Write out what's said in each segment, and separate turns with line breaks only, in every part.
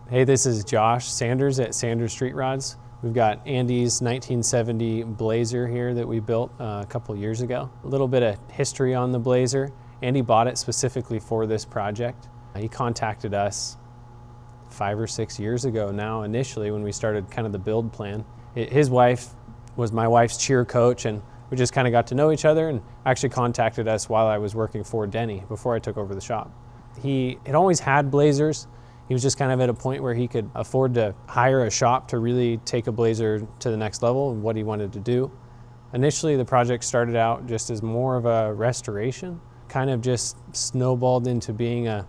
Hey, this is Josh Sanders at Sanders Street Rods. We've got Andy's 1970 Blazer here that we built a couple years ago. A little bit of history on the Blazer. Andy bought it specifically for this project. He contacted us 5 or 6 years ago now, initially, when we started kind of the build plan. His wife was my wife's cheer coach, and we just kind of got to know each other, and actually contacted us while I was working for Denny before I took over the shop. He had always had Blazers. He was just kind of at a point where he could afford to hire a shop to really take a Blazer to the next level and what he wanted to do. Initially, the project started out just as more of a restoration, kind of just snowballed into being a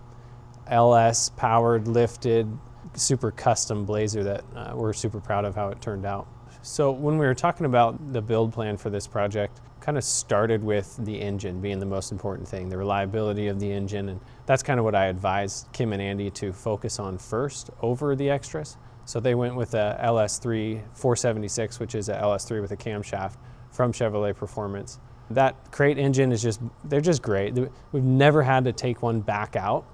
LS powered, lifted, super custom Blazer that we're super proud of how it turned out. So when we were talking about the build plan for this project, kind of started with the engine being the most important thing, the reliability of the engine, and that's kind of what I advised Kim and Andy to focus on first over the extras. So they went with a LS3 476, which is a LS3 with a camshaft from Chevrolet Performance. That crate engine is they're just great. We've never had to take one back out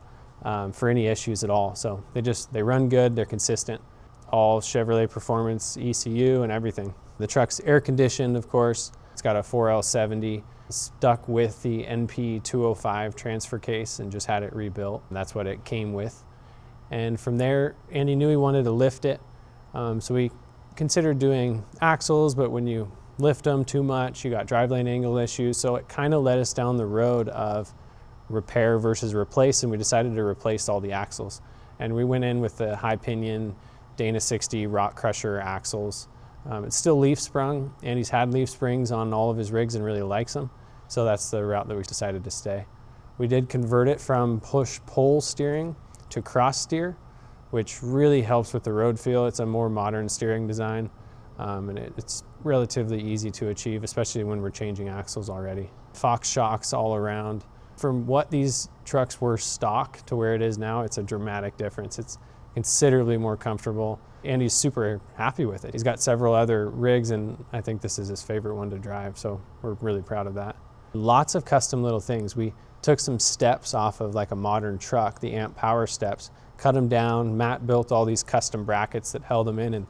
for any issues at all. So they run good, they're consistent. All Chevrolet Performance ECU and everything. The truck's air conditioned, of course. It's got a 4L70, stuck with the NP205 transfer case and just had it rebuilt. That's what it came with. And from there, Andy knew he wanted to lift it. So we considered doing axles, but when you lift them too much, you got drive lane angle issues. So it kind of led us down the road of repair versus replace, and we decided to replace all the axles. And we went in with the high pinion Dana 60 rock crusher axles. It's still leaf sprung, and he's had leaf springs on all of his rigs and really likes them. So that's the route that we decided to stay. We did convert it from push-pull steering to cross steer, which really helps with the road feel. It's a more modern steering design, and it's relatively easy to achieve, especially when we're changing axles already. Fox shocks all around. From what these trucks were stock to where it is now, it's a dramatic difference. It's considerably more comfortable. Andy's super happy with it. He's got several other rigs, and I think this is his favorite one to drive, so we're really proud of that. Lots of custom little things. We took some steps off of like a modern truck, the amp power steps, cut them down. Matt built all these custom brackets that held them in, and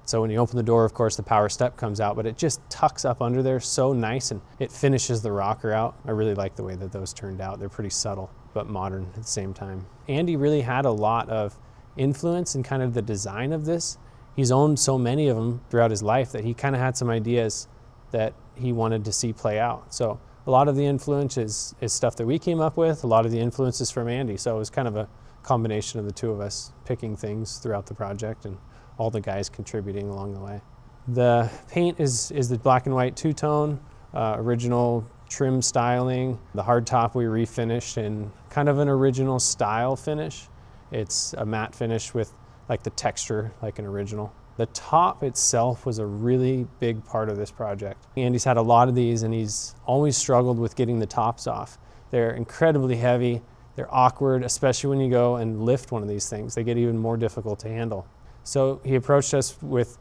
so when you open the door, of course, the power step comes out, but it just tucks up under there so nice, and it finishes the rocker out. I really like the way that those turned out. They're pretty subtle, but modern at the same time. Andy really had a lot of influence in kind of the design of this. He's owned so many of them throughout his life that he kind of had some ideas that he wanted to see play out. So a lot of the influence is stuff that we came up with, a lot of the influences from Andy. So it was kind of a combination of the two of us picking things throughout the project and all the guys contributing along the way. The paint is the black and white two-tone, original trim styling. The hard top we refinished in kind of an original style finish. It's a matte finish with like the texture like an original. The top itself was a really big part of this project. Andy's had a lot of these, and he's always struggled with getting the tops off. They're incredibly heavy, they're awkward, especially when you go and lift one of these things. They get even more difficult to handle. So he approached us with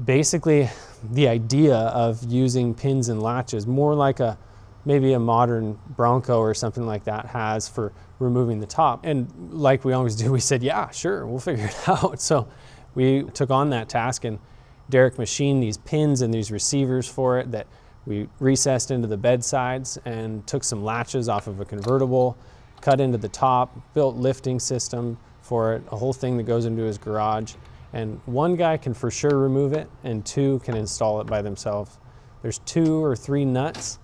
basically the idea of using pins and latches, more like maybe a modern Bronco or something like that has for removing the top. And like we always do, we said, yeah, sure, we'll figure it out. So we took on that task, and Derek machined these pins and these receivers for it that we recessed into the bed sides and took some latches off of a convertible, cut into the top, built lifting system for it, a whole thing that goes into his garage. And one guy can for sure remove it, and two can install it by themselves. There's 2 or 3 nuts,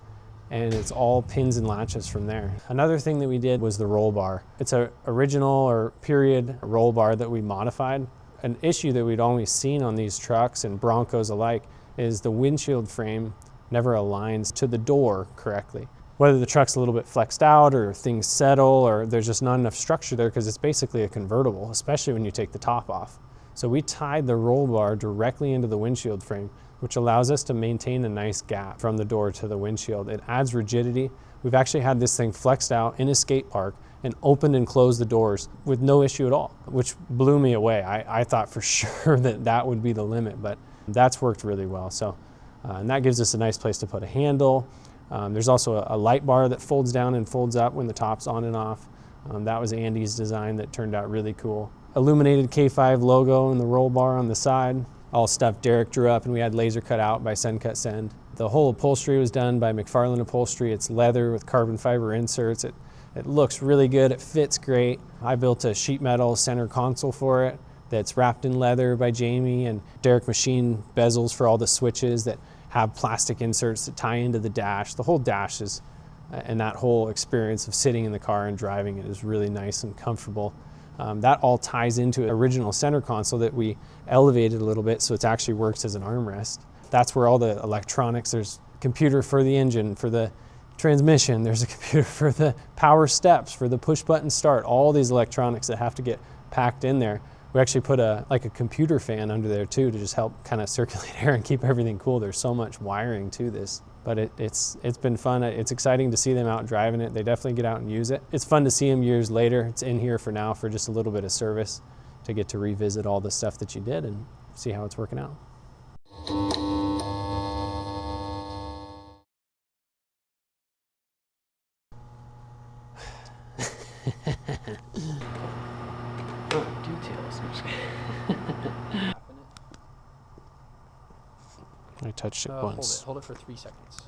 and it's all pins and latches from there. Another thing that we did was the roll bar. It's an original or period roll bar that we modified. An issue that we'd always seen on these trucks and Broncos alike is the windshield frame never aligns to the door correctly. Whether the truck's a little bit flexed out or things settle or there's just not enough structure there because it's basically a convertible, especially when you take the top off. So we tied the roll bar directly into the windshield frame, which allows us to maintain a nice gap from the door to the windshield. It adds rigidity. We've actually had this thing flexed out in a skate park and opened and closed the doors with no issue at all, which blew me away. I thought for sure that would be the limit, but that's worked really well. So, and that gives us a nice place to put a handle. There's also a light bar that folds down and folds up when the top's on and off. That was Andy's design that turned out really cool. illuminated K5 logo and the roll bar on the side. All stuff Derek drew up and we had laser cut out by Send Cut Send. The whole upholstery was done by McFarland Upholstery. It's leather with carbon fiber inserts. It looks really good, it fits great. I built a sheet metal center console for it that's wrapped in leather by Jamie, and Derek machined bezels for all the switches that have plastic inserts that tie into the dash. The whole dash is, and that whole experience of sitting in the car and driving it is really nice and comfortable. That all ties into an original center console that we elevated a little bit so it actually works as an armrest. That's where all the electronics, there's a computer for the engine, for the transmission, there's a computer for the power steps, for the push button start, all these electronics that have to get packed in there. We actually put a computer fan under there too to just help kind of circulate air and keep everything cool. There's so much wiring to this, but it's been fun. It's exciting to see them out driving it. They definitely get out and use it. It's fun to see them years later. It's in here for now for just a little bit of service to get to revisit all the stuff that you did and see how it's working out.
Details.
I touched it once.
Hold it for 3 seconds.